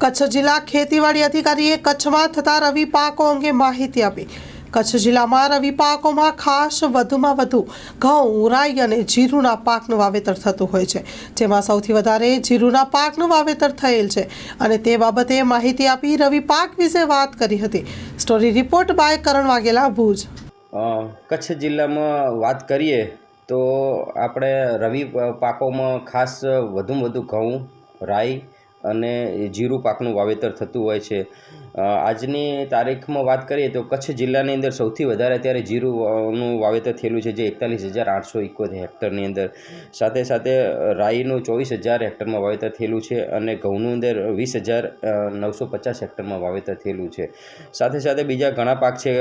કચ્છ જિલ્લા ખેતીવાડી અધિકારીએ કચ્છમાં થતા રવિ પાકો અંગે માહિતી આપી। કચ્છ જિલ્લામાં રવિ પાકોમાં ખાસ વધુમાં વધુ ઘઉં, રાઈ અને જીરુના પાકનું વાવેતર થતું હોય છે, જેમાં સૌથી વધારે જીરુના પાકનું વાવેતર થયેલ છે અને તે બાબતે માહિતી આપી રવિ પાક વિશે વાત કરી હતી। સ્ટોરી રિપોર્ટ બાય કરણ વાઘેલા, ભુજ। કચ્છ જિલ્લામાં વાત કરીએ તો આપણે રવિ પાકોમાં ખાસ વધુમાં વધુ ઘઉં, રાઈ અને જીરું પાકનું વાવેતર થતું હોય છે। આજની તારીખમાં વાત કરીએ તો કચ્છ જિલ્લાની અંદર સૌથી વધારે અત્યારે જીરુંનું વાવેતર થયેલું છે, જે 41,871 હેક્ટરની અંદર। સાથે સાથે રાઈનું 24,000 હેક્ટરમાં વાવેતર થયેલું છે અને ઘઉંનું અંદર 20,950 હેક્ટરમાં વાવેતર થયેલું છે। સાથે સાથે બીજા ઘણા પાક છે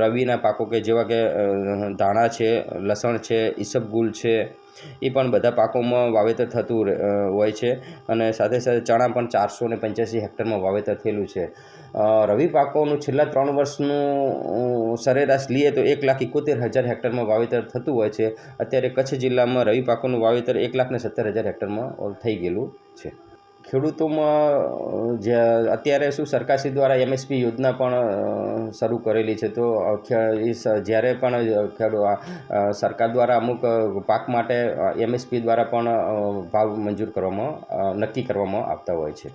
રવિના પાકો કે જેવા કે ધાણા છે, લસણ છે, ઈસબગુલ છે, એ પણ બધા પાકોમાં વાવેતર થતું હોય છે અને સાથે સાથે ચણા પણ 485 હેક્ટરમાં વાવેતર થયેલું છે। રવિ પાકોનું છેલ્લા 3 વર્ષનું સરેરાશ લઈએ તો 1,71,000 હેક્ટરમાં વાવેતર થતું હોય છે। અત્યારે કચ્છ જિલ્લામાં રવિ પાકોનું વાવેતર 1,70,000 હેક્ટરમાં થઈ ગયેલું છે। ખેડૂતોમાં જે અત્યારે શું સરકારશ્રી દ્વારા MSP યોજના પણ શરૂ કરેલી છે, તો જ્યારે પણ સરકાર દ્વારા અમુક પાક માટે MSP દ્વારા પણ ભાવ મંજૂર કરવામાં નક્કી કરવામાં આવતા હોય છે।